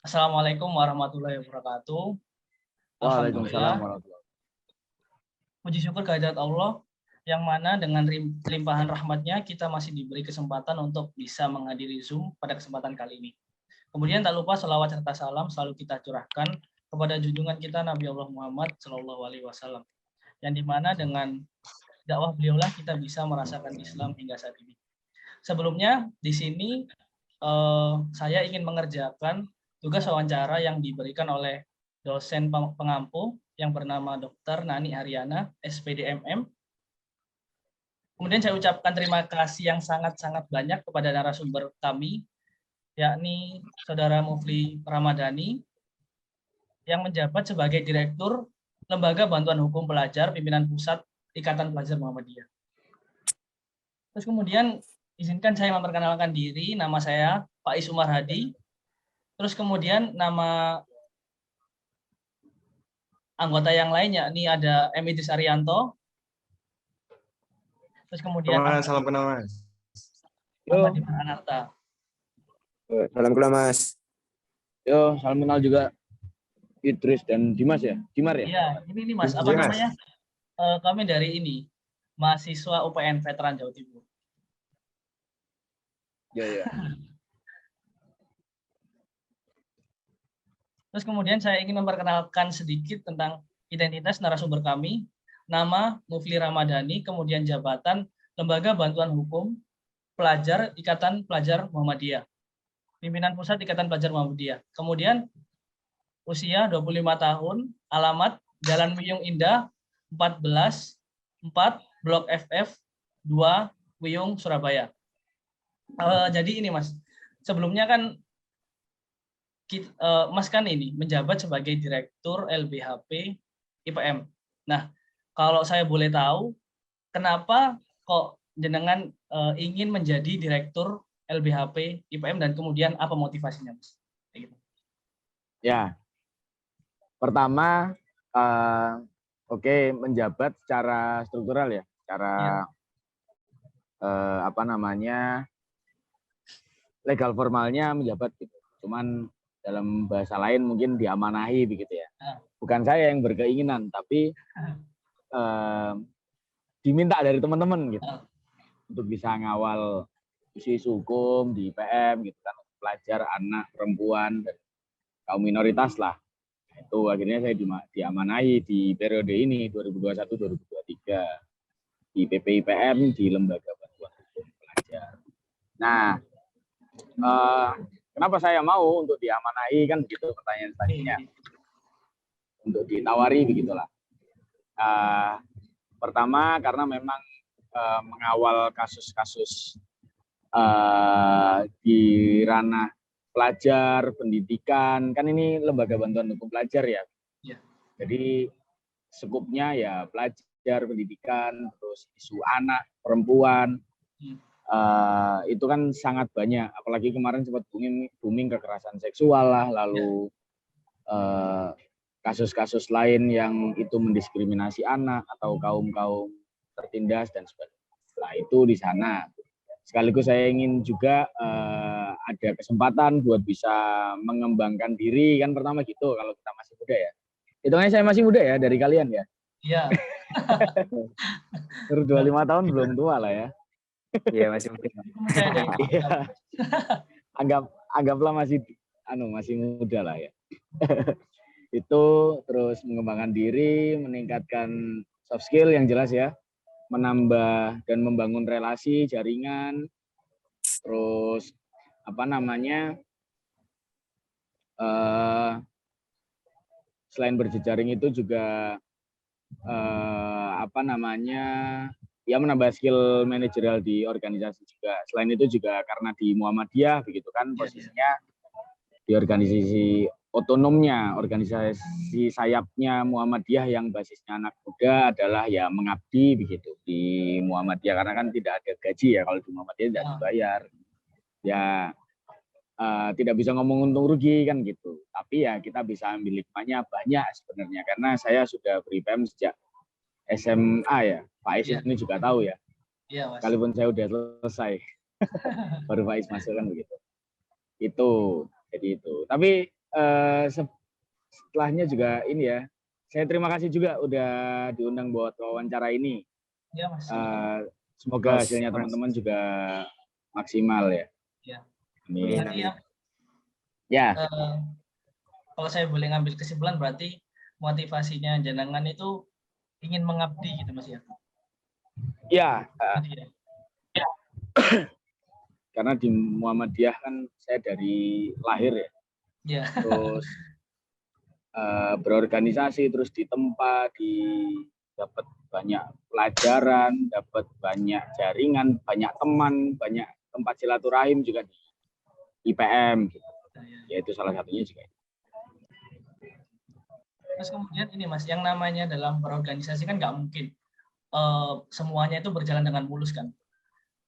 Assalamualaikum warahmatullahi wabarakatuh. Waalaikumsalam Alhamdulillah, warahmatullahi puji syukur kehadirat Allah yang mana dengan limpahan rahmatnya kita masih diberi kesempatan untuk bisa menghadiri Zoom pada kesempatan kali ini. Kemudian tak lupa selawat serta salam selalu kita curahkan kepada junjungan kita Nabi Allah Muhammad Shallallahu Alaihi Wasallam, yang dimana dengan dakwah beliaulah kita bisa merasakan Islam hingga saat ini. Sebelumnya di sini saya ingin mengerjakan tugas wawancara yang diberikan oleh dosen pengampu yang bernama Dr. Nani Haryana, SPDMM. Kemudian saya ucapkan terima kasih yang sangat-sangat banyak kepada narasumber kami, yakni Saudara Mufli Ramadhani, yang menjabat sebagai Direktur Lembaga Bantuan Hukum Pelajar Pimpinan Pusat Ikatan Pelajar Muhammadiyah. Terus kemudian izinkan saya memperkenalkan diri, nama saya Pak Is Umar Hadi. Terus kemudian nama anggota yang lainnya, ini ada M. Idris Arianto. Terus kemudian salam kenal Mas. Muhammad Iman Anarta. Salam kenal Mas. Yo, salam kenal juga Idris dan Dimas ya? Dimar ya? Iya, ini Mas, apa namanya? Kami dari ini, mahasiswa UPN Veteran Jawa Timur. Iya. Terus kemudian saya ingin memperkenalkan sedikit tentang identitas narasumber kami. Nama Mufli Ramadhani, kemudian jabatan Lembaga Bantuan Hukum Pelajar Ikatan Pelajar Muhammadiyah. Pimpinan Pusat Ikatan Pelajar Muhammadiyah. Kemudian usia 25 tahun, alamat Jalan Wiyung Indah 14 4 Blok FF 2 Wiyung Surabaya. Jadi ini Mas, sebelumnya kan Mas kan ini menjabat sebagai Direktur LBHP IPM. Nah, kalau saya boleh tahu, kenapa kok jenengan ingin menjadi Direktur LBHP IPM dan kemudian apa motivasinya, Mas? Gitu. Ya, pertama, menjabat secara struktural ya, secara legal formalnya menjabat gitu. Cuman dalam bahasa lain mungkin diamanahi begitu ya. Bukan saya yang berkeinginan, tapi diminta dari teman-teman gitu untuk bisa ngawal isu-isu hukum di IPM gitu kan, pelajar, anak, perempuan, dan kaum minoritas lah. Itu akhirnya saya diamanahi di periode ini 2021-2023 di PPIPM di Lembaga Bantuan Hukum Pelajar. Nah, kenapa saya mau untuk diamanahi kan begitu pertanyaan tadinya. Untuk ditawari begitulah. Pertama karena memang mengawal kasus-kasus di ranah pelajar, pendidikan, kan ini Lembaga Bantuan Hukum Pelajar ya. Jadi skupnya ya pelajar, pendidikan, terus isu anak, perempuan, itu kan sangat banyak. Apalagi kemarin sempat booming kekerasan seksual lah, lalu kasus-kasus lain yang itu mendiskriminasi anak atau kaum-kaum tertindas dan sebagainya. Nah itu di sana. Sekaligus saya ingin juga ada kesempatan buat bisa mengembangkan diri kan pertama gitu kalau kita masih muda ya. Hitungannya saya masih muda ya dari kalian ya. Iya. Baru 25 tahun belum tua lah ya. Iya masih muda. Anggaplah masih muda lah ya. Itu terus mengembangkan diri, meningkatkan soft skill yang jelas ya, menambah dan membangun relasi, jaringan, terus selain berjejaring itu juga ya menambah skill manajerial di organisasi juga. Selain itu juga karena di Muhammadiyah begitu kan posisinya di organisasi otonomnya, organisasi sayapnya Muhammadiyah yang basisnya anak muda adalah ya mengabdi begitu di Muhammadiyah karena kan tidak ada gaji ya kalau di Muhammadiyah tidak dibayar. Ya tidak bisa ngomong untung rugi kan gitu. Tapi ya kita bisa ambil hikmahnya banyak sebenarnya karena saya sudah ber-IPM sejak SMA ya. Pak Is ini juga tahu ya. Iya, Mas. Sekalipun saya udah selesai. Baru Pak Is masuk kan begitu. Itu. Jadi itu. Tapi setelahnya juga ini ya, saya terima kasih juga udah diundang buat wawancara ini. Ya, Mas. Semoga Mas, hasilnya teman-teman juga maksimal ya. Ya. Amin. Berarti ya, Ya, kalau saya boleh ngambil kesimpulan berarti motivasinya jenengan itu ingin mengabdi gitu Mas ya. ya. Berarti ya. Karena di Muhammadiyah kan saya dari lahir ya. Ya. Terus berorganisasi, terus ditempa, dapat banyak pelajaran, dapat banyak jaringan, banyak teman, banyak tempat silaturahim juga di IPM gitu. Yaitu salah satunya juga. Terus kemudian ini Mas, yang namanya dalam berorganisasi kan nggak mungkin semuanya itu berjalan dengan mulus kan.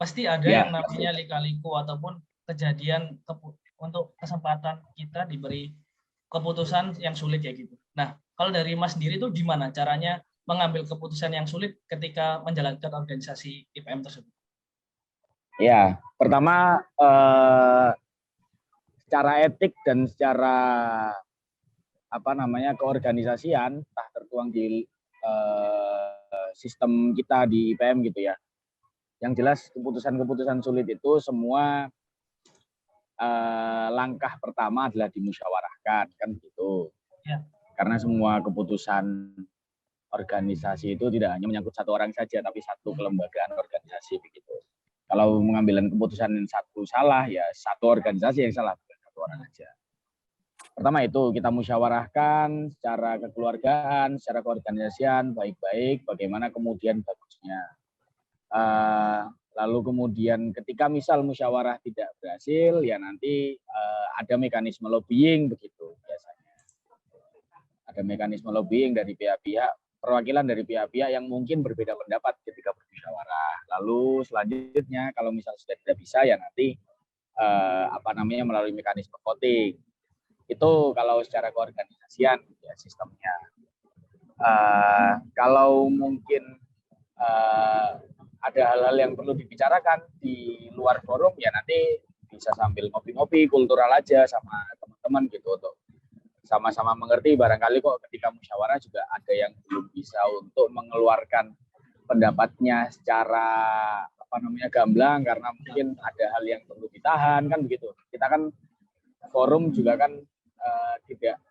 Pasti ada Ya. yang namanya lika-liku ataupun kejadian untuk kesempatan kita diberi keputusan yang sulit ya gitu. Nah, kalau dari Mas sendiri itu gimana caranya mengambil keputusan yang sulit ketika menjalankan organisasi IPM tersebut? Ya, pertama secara etik dan secara keorganisasian tak tertuang di sistem kita di IPM gitu ya. Yang jelas keputusan-keputusan sulit itu semua langkah pertama adalah dimusyawarahkan kan gitu. Ya. Karena semua keputusan organisasi itu tidak hanya menyangkut satu orang saja, tapi satu kelembagaan organisasi begitu. Kalau mengambil keputusan yang satu salah, ya satu organisasi yang salah, bukan satu orang saja. Pertama itu kita musyawarahkan secara kekeluargaan, secara keorganisasian baik-baik, bagaimana kemudian bagusnya. Lalu kemudian ketika misal musyawarah tidak berhasil, ya nanti ada mekanisme lobbying begitu biasanya. Ada mekanisme lobbying dari pihak-pihak, perwakilan dari pihak-pihak yang mungkin berbeda pendapat ketika bermusyawarah. Lalu selanjutnya kalau misal sudah tidak bisa, ya nanti melalui mekanisme voting. Itu kalau secara keorganisasian ya sistemnya. Kalau mungkin ada hal-hal yang perlu dibicarakan di luar forum, ya nanti bisa sambil ngopi-ngopi kultural aja sama teman-teman gitu untuk sama-sama mengerti. Barangkali kok ketika musyawarah juga ada yang belum bisa untuk mengeluarkan pendapatnya secara gamblang karena mungkin ada hal yang perlu ditahan kan begitu. Kita kan forum juga kan tidak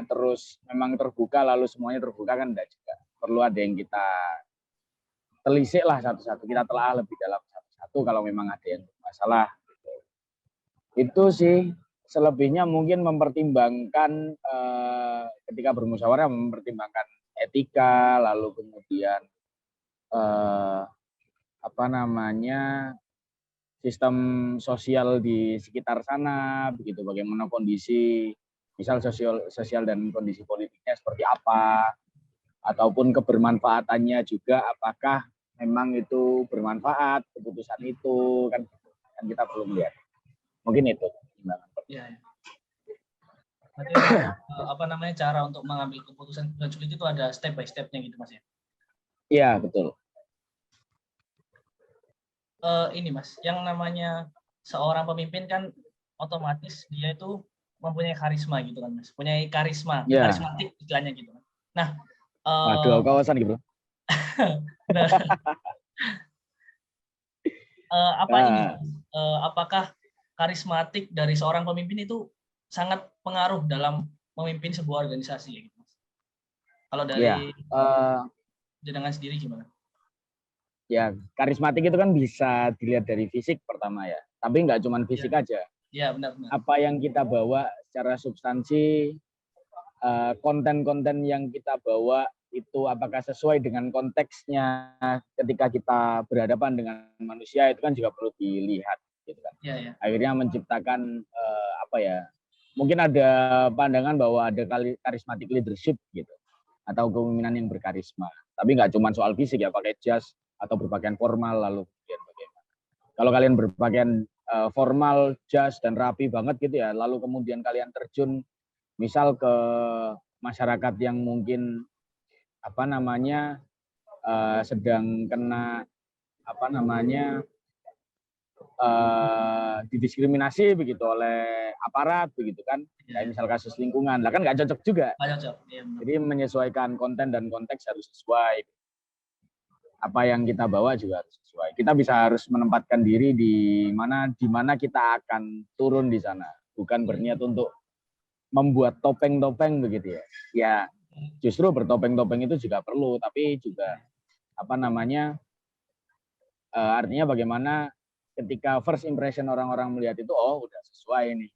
terus memang terbuka lalu semuanya terbuka kan enggak juga. Perlu ada yang kita telisik lah satu-satu, kita telah lebih dalam satu-satu kalau memang ada yang masalah. Itu sih, selebihnya mungkin mempertimbangkan ketika bermusyawarah, mempertimbangkan etika, lalu kemudian sistem sosial di sekitar sana, begitu bagaimana kondisi, misal sosial dan kondisi politiknya seperti apa, ataupun kebermanfaatannya juga apakah memang itu bermanfaat keputusan itu kan kita belum lihat. Mungkin itu. Ya. Berarti cara untuk mengambil keputusan sulit itu ada step by step-nya gitu Mas ya? Iya, betul. Ini Mas, yang namanya seorang pemimpin kan otomatis dia itu mempunyai karisma gitu kan Mas, punya karisma, karismatik istilahnya gitu. Nah, waduh, kawasan gitu. Apakah karismatik dari seorang pemimpin itu sangat pengaruh dalam memimpin sebuah organisasi gitu Mas? Kalau dari jenengan sendiri gimana? Ya, karismatik itu kan bisa dilihat dari fisik pertama ya, tapi nggak cuma fisik aja. Iya, benar-benar. Apa yang kita bawa secara substansi, konten-konten yang kita bawa itu apakah sesuai dengan konteksnya ketika kita berhadapan dengan manusia, itu kan juga perlu dilihat gitu kan. Ya. Akhirnya menciptakan mungkin ada pandangan bahwa ada karismatik leadership gitu atau kepemimpinan yang berkarisma, tapi nggak cuma soal fisik ya, pakai jas atau berpakaian formal lalu kemudian bagaimana. Kalau kalian berpakaian formal, jas dan rapi banget gitu ya, lalu kemudian kalian terjun misal ke masyarakat yang mungkin sedang kena didiskriminasi begitu oleh aparat begitu kan, kayak misal kasus lingkungan, lah kan nggak cocok juga. Nggak cocok. Iya, benar. Jadi menyesuaikan konten dan konteks harus sesuai. Apa yang kita bawa juga harus sesuai. Kita harus menempatkan diri di mana kita akan turun di sana, bukan berniat untuk membuat topeng-topeng begitu ya. Ya justru bertopeng-topeng itu juga perlu, tapi juga artinya bagaimana ketika first impression orang-orang melihat itu, oh udah sesuai nih,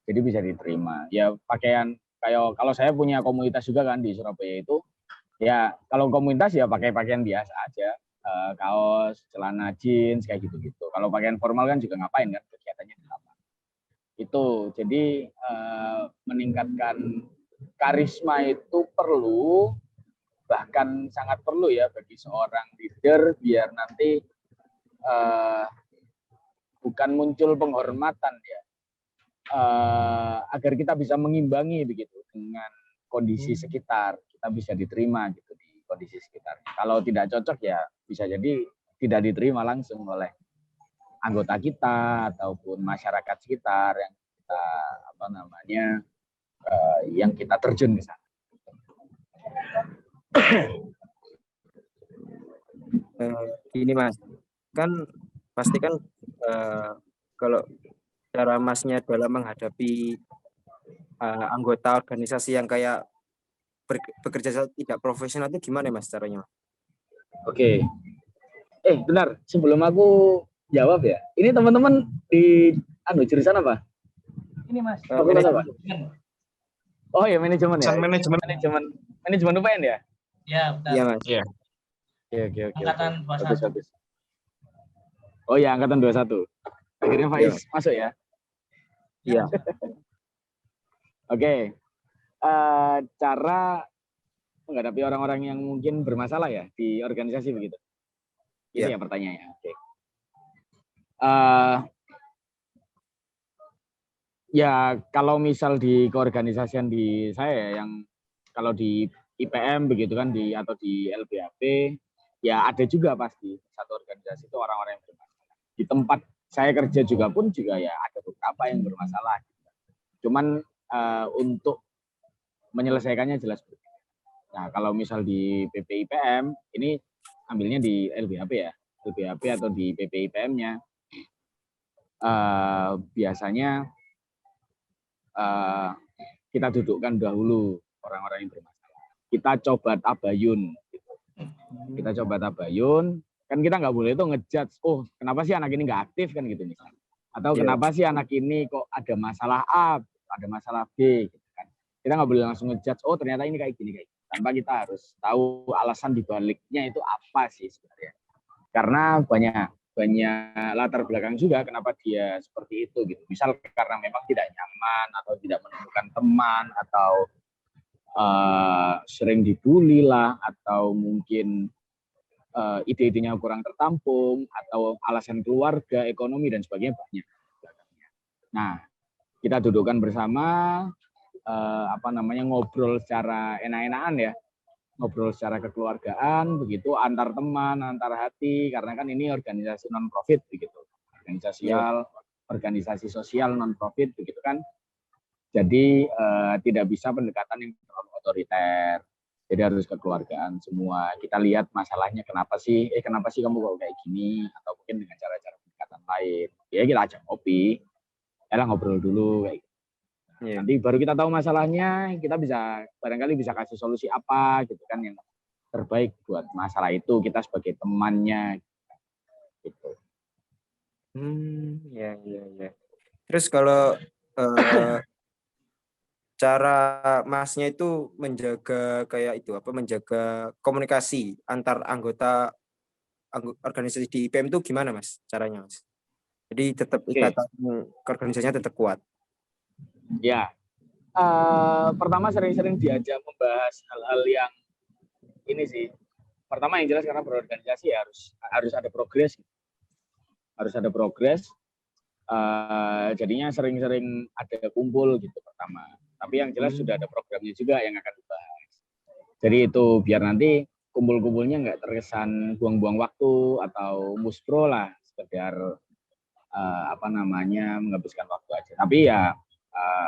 jadi bisa diterima. Ya pakaian, kayak kalau saya punya komunitas juga kan di Surabaya itu, ya kalau komunitas ya pakai pakaian biasa aja, kaos, celana jeans kayak gitu-gitu. Kalau pakaian formal kan juga ngapain kan, kegiatannya apa. Itu jadi meningkatkan karisma itu perlu, bahkan sangat perlu ya bagi seorang leader, biar nanti bukan muncul penghormatan ya, agar kita bisa mengimbangi begitu dengan kondisi sekitar, kita bisa diterima gitu di kondisi sekitar. Kalau tidak cocok ya bisa jadi tidak diterima langsung oleh anggota kita ataupun masyarakat sekitar yang kita yang kita terjun ke sana. Gini Mas, kan pasti kan kalau cara Masnya dalam menghadapi anggota organisasi yang kayak bekerja tidak profesional itu gimana Mas caranya? Oke. Benar, sebelum aku jawab ya, ini teman-teman di jurusan apa? Ini Mas. Fakultas apa? Oh ya, manajemen ya. Manajemen UPN ya? Ya, benar. Iya Mas. Iya. Oke. Angkatan 21. Bagus. Oh ya, angkatan 21. Akhirnya Faiz masuk ya? Iya. Oke. Cara menghadapi orang-orang yang mungkin bermasalah ya di organisasi begitu. Ini ya pertanyaannya. Oke. Ya kalau misal di keorganisasian di saya yang kalau di IPM begitu kan atau di LBHP ya ada juga pasti satu organisasi itu orang-orang yang bermasalah. Di tempat saya kerja juga ya ada beberapa yang bermasalah. Cuman untuk menyelesaikannya jelas berbeda. Nah kalau misal di PPIPM ini ambilnya di LBHP ya, LBHP atau di PPIPM-nya biasanya kita dudukkan dahulu orang-orang yang bermasalah. Kita coba tabayun. Kan kita nggak boleh itu ngejudge, oh kenapa sih anak ini nggak aktif kan gitu misalnya. Atau kenapa sih anak ini kok ada masalah A, ada masalah B gitu kan. Kita nggak boleh langsung ngejudge, oh ternyata ini kayak gini. Tanpa kita harus tahu alasan dibaliknya itu apa sih sebenarnya. Karena banyak latar belakang juga kenapa dia seperti itu gitu. Misal karena memang tidak nyaman atau tidak menemukan teman atau sering dibully lah atau mungkin ide-idenya kurang tertampung atau alasan keluarga, ekonomi dan sebagainya banyak. Nah, kita dudukkan bersama ngobrol secara enak-enakan ya. Ngobrol secara kekeluargaan begitu antar teman, antar hati, karena kan ini organisasi non profit begitu. Organisasi sosial non profit begitu kan. Jadi tidak bisa pendekatan yang terlalu otoriter. Jadi harus kekeluargaan semua. Kita lihat masalahnya kenapa sih kamu kok kayak gini, atau mungkin dengan cara-cara pendekatan lain. Ya kita ajak ngopi. Ngobrol dulu kayak gitu. Nanti baru kita tahu masalahnya, kita barangkali bisa kasih solusi apa gitu kan yang terbaik buat masalah itu, kita sebagai temannya gitu. Ya. Terus kalau cara Masnya itu menjaga menjaga komunikasi antar anggota organisasi di IPM itu gimana Mas caranya Mas? Jadi tetap ikatan organisasinya tetap kuat. Ya, pertama sering-sering diajak membahas hal-hal yang ini sih. Pertama yang jelas karena berorganisasi ya harus ada progres. Harus ada progres. Jadinya sering-sering ada kumpul gitu pertama. Tapi yang jelas sudah ada programnya juga yang akan dibahas. Jadi itu biar nanti kumpul-kumpulnya nggak terkesan buang-buang waktu atau muspro lah, sekedar apa namanya menghabiskan waktu aja. Tapi ya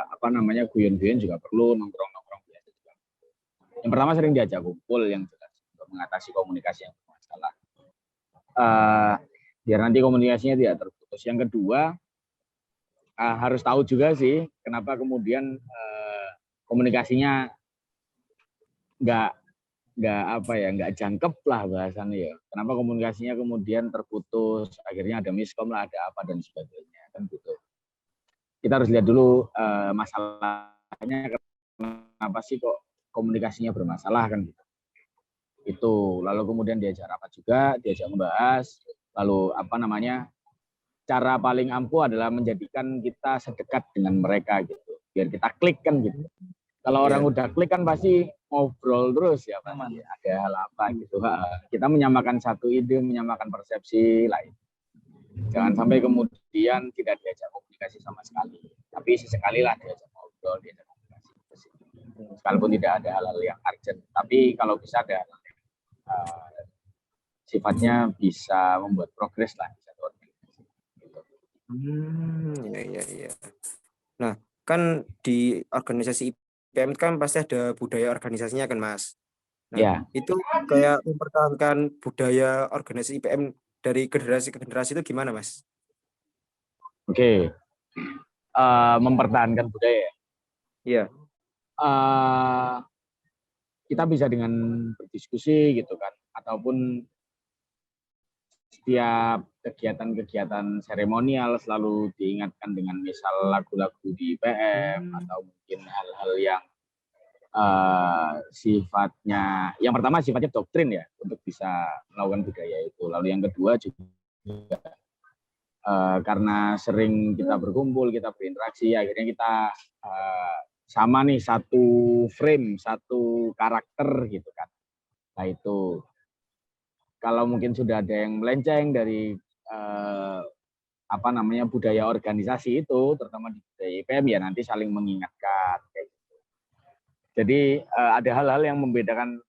apa namanya guyon-guyon juga perlu, nongkrong-nongkrong biasa juga. Yang pertama sering diajak kumpul yang jelas untuk mengatasi komunikasi yang bermasalah. Biar nanti komunikasinya tidak terputus. Yang kedua harus tahu juga sih kenapa kemudian komunikasinya nggak jangkep lah bahasanya ya. Kenapa komunikasinya kemudian terputus, akhirnya ada miskom lah, ada apa dan sebagainya kan gitu. Kita harus lihat dulu masalahnya kenapa sih kok komunikasinya bermasalah kan gitu. Itu lalu kemudian diajak rapat juga, diajak membahas, lalu apa namanya cara paling ampuh adalah menjadikan kita sedekat dengan mereka gitu, biar kita klik kan gitu. Kalau orang udah klik kan pasti ngobrol terus ya, pasti ada hal apa gitu. Kita menyamakan satu ide, menyamakan persepsi lain. Jangan sampai kemudian tidak diajak komunikasi sama sekali. Tapi sesekali lah diajak ngobrol, diajak komunikasi. Sekalipun tidak ada hal-hal yang urgent. Tapi kalau bisa ada hal yang sifatnya bisa membuat progres lah. Ya. Nah, kan di organisasi IPM kan pasti ada budaya organisasinya kan, Mas. Nah, ya. Itu kayak mempertahankan budaya organisasi IPM dari generasi ke generasi itu gimana, Mas? Oke. Mempertahankan budaya. Iya. Kita bisa dengan berdiskusi gitu kan, ataupun setiap kegiatan-kegiatan seremonial selalu diingatkan dengan misal lagu-lagu di IPM atau mungkin hal-hal yang sifatnya, yang pertama sifatnya doktrin ya untuk bisa melakukan budaya itu. Lalu yang kedua juga karena sering kita berkumpul, kita berinteraksi, akhirnya kita sama nih satu frame, satu karakter gitu kan. Nah itu kalau mungkin sudah ada yang melenceng dari apa namanya budaya organisasi itu, terutama di budaya IPM ya nanti saling mengingatkan. Jadi ada hal-hal yang membedakan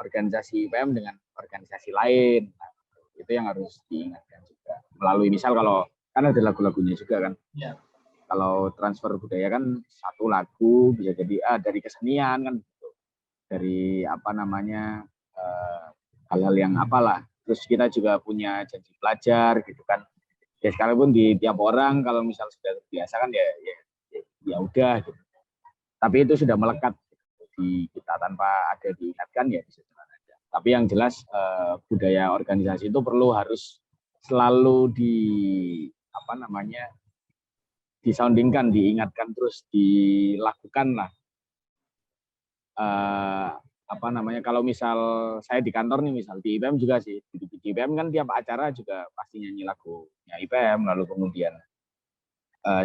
organisasi IPM dengan organisasi lain. Nah, itu yang harus diingatkan juga. Melalui misal kalau kan ada lagu-lagunya juga kan. Ya. Kalau transfer budaya kan satu lagu bisa jadi dari kesenian kan, dari apa namanya hal-hal yang apalah. Terus kita juga punya janji belajar gitu kan. Ya sekalipun di tiap orang kalau misal sudah terbiasa kan ya udah gitu. Tapi itu sudah melekat di kita tanpa ada diingatkan ya bisa jalan aja. Tapi yang jelas budaya organisasi itu harus selalu apa namanya disoundingkan, diingatkan terus, dilakukan lah. Apa namanya kalau misal saya di kantor nih, misal di IPM juga sih, di IPM kan tiap acara juga pasti nyanyi lagunya IPM, lalu kemudian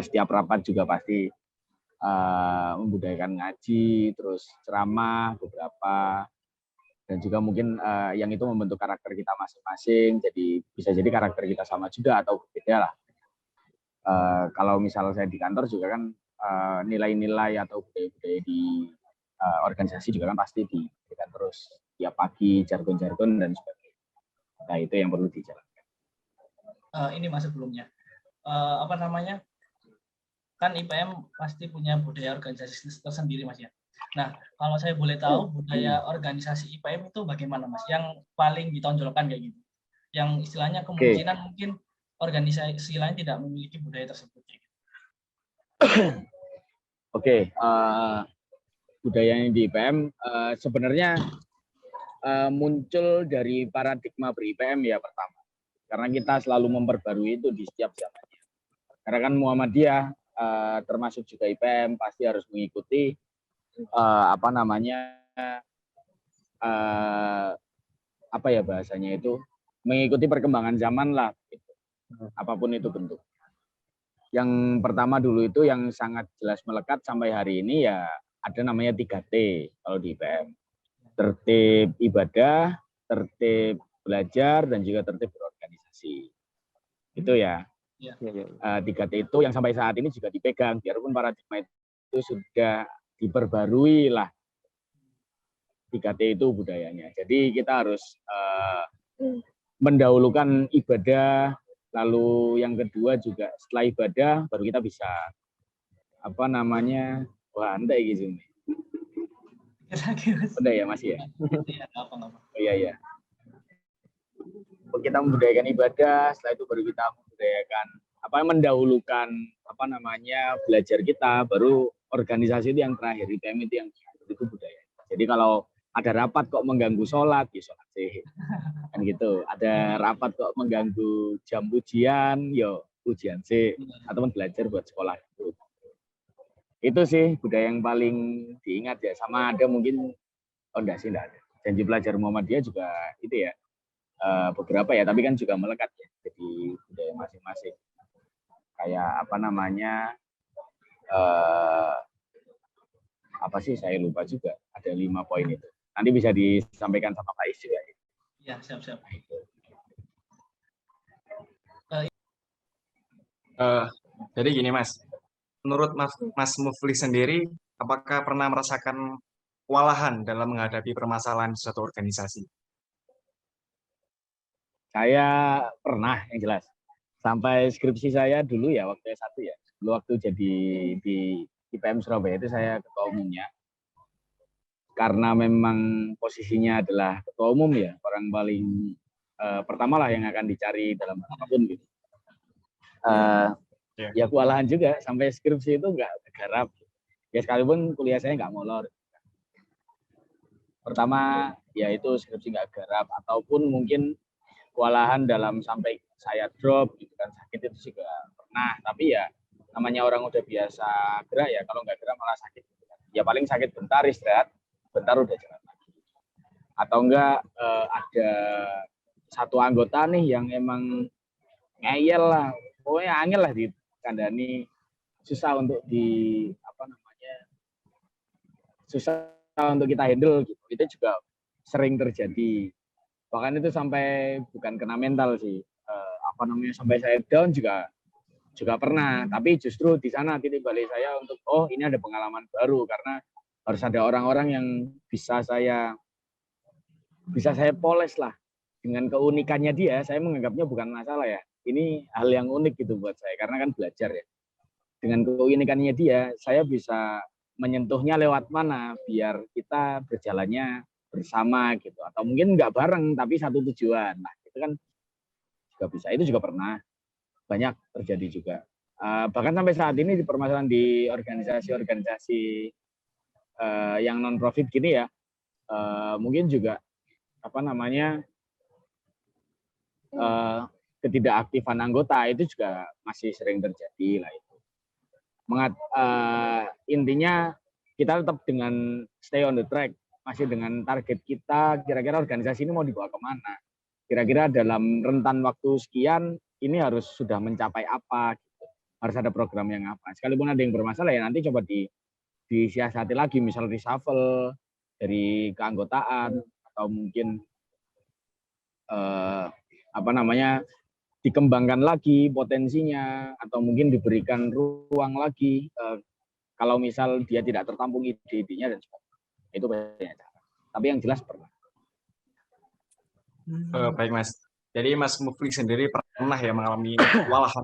setiap rapat juga pasti membudayakan ngaji, terus ceramah beberapa, dan juga mungkin yang itu membentuk karakter kita masing-masing, jadi bisa jadi karakter kita sama juga atau berbeda lah. Kalau misal saya di kantor juga kan nilai-nilai atau budaya-budaya di organisasi juga kan pasti diberikan terus tiap pagi, jargon-jargon dan sebagainya. Nah itu yang perlu dijalankan. Ini Mas sebelumnya apa namanya, kan IPM pasti punya budaya organisasi tersendiri Mas ya. Nah kalau saya boleh tahu budaya organisasi IPM itu bagaimana Mas, yang paling ditonjolkan kayak gitu, yang istilahnya kemungkinan mungkin organisasi lain tidak memiliki budaya tersebut. Oke, budayanya di IPM sebenarnya muncul dari paradigma ber-IPM ya pertama, karena kita selalu memperbarui itu di setiap zamannya. Karena kan Muhammadiyah termasuk juga IPM pasti harus mengikuti apa namanya apa ya bahasanya itu, mengikuti perkembangan zaman lah, gitu. Apapun itu bentuk. Yang pertama dulu itu yang sangat jelas melekat sampai hari ini ya ada namanya 3T kalau di IPM. Tertib ibadah, tertib belajar, dan juga tertib berorganisasi. Itu ya. 3T itu yang sampai saat ini juga dipegang, biarpun paradigma itu sudah diperbarui lah. 3T itu budayanya. Jadi kita harus mendahulukan ibadah, Lalu yang kedua juga setelah ibadah baru kita bisa apa namanya, wah anda gitu nih. Lagi, Mas. Udah ya masih ya. Iya, nggak apa-apa. Oh, iya. Kita membudayakan ibadah, setelah itu baru kita membudayakan mendahulukan apa namanya belajar kita, baru organisasi itu yang terakhir, IPM itu yang itu budaya. Jadi kalau ada rapat kok mengganggu sholat, ya sholat sih. Kan gitu. Ada rapat kok mengganggu jam ujian, yo ujian sih. Atau belajar buat sekolah gitu. Itu sih budaya yang paling diingat ya. Sama ada mungkin, oh enggak sih, enggak ada. Janji pelajar Muhammadiyah juga itu ya, beberapa ya, tapi kan juga melekat ya. Jadi budaya masing-masing. Kayak apa namanya, apa sih saya lupa juga, ada 5 poin itu. Nanti bisa disampaikan sama Pak Is juga. Ya, siap-siap. Jadi gini Mas, menurut Mas Mufli sendiri, apakah pernah merasakan kewalahan dalam menghadapi permasalahan suatu organisasi? Saya pernah, yang jelas. Sampai skripsi saya dulu ya, waktu S1 ya. Dulu waktu jadi di IPM Surabaya itu saya ketua umumnya. Karena memang posisinya adalah ketua umum ya, orang paling pertama lah yang akan dicari dalam apapun gitu. Ya kewalahan juga, sampai skripsi itu nggak garap. Ya sekalipun kuliah saya nggak molor. Pertama ya itu skripsi nggak garap, ataupun mungkin kewalahan dalam sampai saya drop gitu kan, sakit itu juga pernah. Tapi ya namanya orang udah biasa gerak ya, kalau nggak gerak malah sakit. Ya paling sakit bentar, istirahat bentar udah jalan lagi. Atau enggak ada satu anggota nih yang emang ngeyel lah, pokoknya angel lah dikandani, susah untuk susah untuk kita handle gitu. Itu juga sering terjadi. Bahkan itu sampai bukan kena mental sih, sampai saya down juga pernah. Tapi justru di sana titik balik saya untuk ini ada pengalaman baru, karena harus ada orang-orang yang bisa saya poles lah dengan keunikannya dia. Saya menganggapnya bukan masalah ya, ini hal yang unik gitu buat saya, karena kan belajar ya. Dengan keunikannya dia, saya bisa menyentuhnya lewat mana biar kita berjalannya bersama gitu, atau mungkin nggak bareng tapi satu tujuan. Nah itu kan juga bisa, itu juga pernah banyak terjadi juga. Bahkan sampai saat ini di permasalahan di organisasi-organisasi yang non profit gini ya, mungkin juga ketidakaktifan anggota itu juga masih sering terjadi lah itu. Intinya kita tetap dengan stay on the track, masih dengan target kita, kira-kira organisasi ini mau dibawa kemana, kira-kira dalam rentan waktu sekian ini harus sudah mencapai apa gitu. Harus ada program yang apa, sekalipun ada yang bermasalah ya nanti coba disiasati lagi, misal reshuffle dari keanggotaan, atau mungkin dikembangkan lagi potensinya, atau mungkin diberikan ruang lagi kalau misal dia tidak tertampung ide-idenya dan sebagainya. Itu banyak cara. Tapi yang jelas pernah. Baik Mas. Jadi Mas Mufli sendiri pernah ya mengalami kewalahan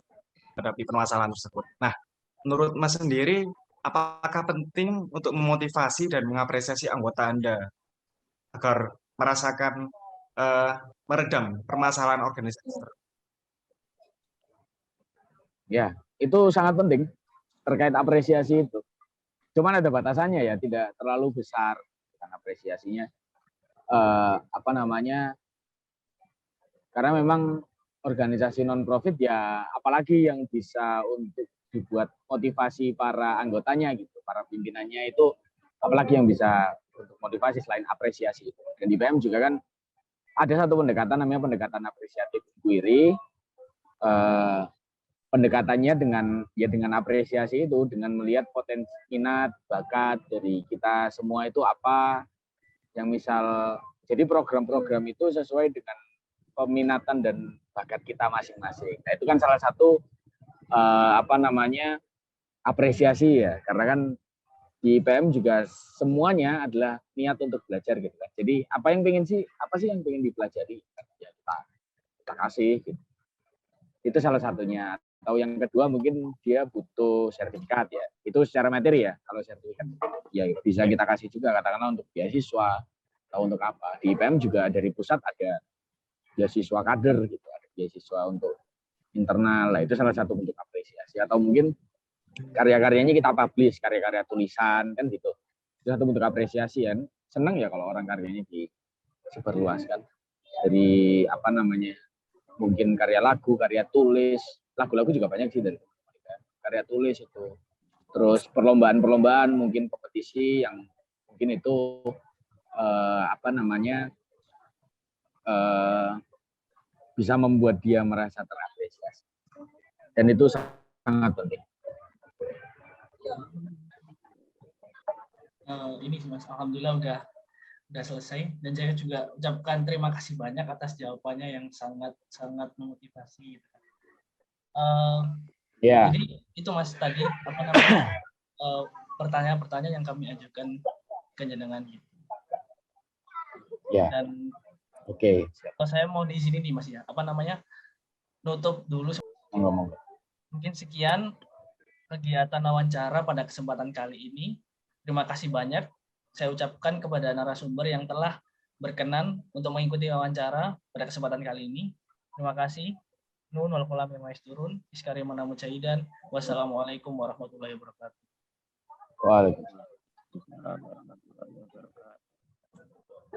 menghadapi permasalahan tersebut. Nah, menurut Mas sendiri, apakah penting untuk memotivasi dan mengapresiasi anggota Anda agar merasakan meredam permasalahan organisasi? Ya, itu sangat penting terkait apresiasi itu. Cuman ada batasannya ya, tidak terlalu besar kan apresiasinya. Karena memang organisasi non profit ya, apalagi yang bisa untuk dibuat motivasi para anggotanya gitu, para pimpinannya itu, apalagi yang bisa untuk motivasi selain apresiasi itu. Dan di IPM juga kan ada satu pendekatan namanya pendekatan apresiatif inquiry. Pendekatannya dengan apresiasi itu, dengan melihat potensi, minat, bakat dari kita semua itu apa, yang misal jadi program-program itu sesuai dengan peminatan dan bakat kita masing-masing. Nah itu kan salah satu apresiasi ya, karena kan di IPM juga semuanya adalah niat untuk belajar gitu kan. Jadi apa sih yang pengen dipelajari, ya kita kasih gitu. Itu salah satunya. Atau yang kedua mungkin dia butuh sertifikat ya. Itu secara materi ya. Kalau sertifikat ya bisa kita kasih juga, katakanlah untuk beasiswa atau untuk apa. Di IPM juga dari pusat ada beasiswa kader gitu, ada beasiswa untuk internal. Lah itu salah satu bentuk apresiasi. Atau mungkin karya-karyanya kita publish, karya-karya tulisan kan gitu. Itu satu bentuk apresiasi kan. Senang ya kalau orang karyanya disebarluaskan. Dari apa namanya? Mungkin karya lagu, karya tulis, lagu-lagu juga banyak sih dari karya tulis itu. Terus perlombaan-perlombaan, mungkin kompetisi yang mungkin itu apa namanya bisa membuat dia merasa terapresiasi. Dan itu sangat penting. Ini sih Mas, alhamdulillah udah selesai, dan saya juga ucapkan terima kasih banyak atas jawabannya yang sangat memotivasi gitu. Ya. Jadi itu Mas tadi apa namanya pertanyaan-pertanyaan yang kami ajukan ke jenengan gitu. Ya. Dan Oke. kalau saya mau di sini nih Mas ya, apa namanya, nutup dulu. Ngomong. Mungkin sekian kegiatan wawancara pada kesempatan kali ini. Terima kasih banyak saya ucapkan kepada narasumber yang telah berkenan untuk mengikuti wawancara pada kesempatan kali ini. Terima kasih. Nun wal qalam mimma yasturun. Iskarimana mujaidan. Wassalamualaikum warahmatullahi wabarakatuh. Waalaikumsalam.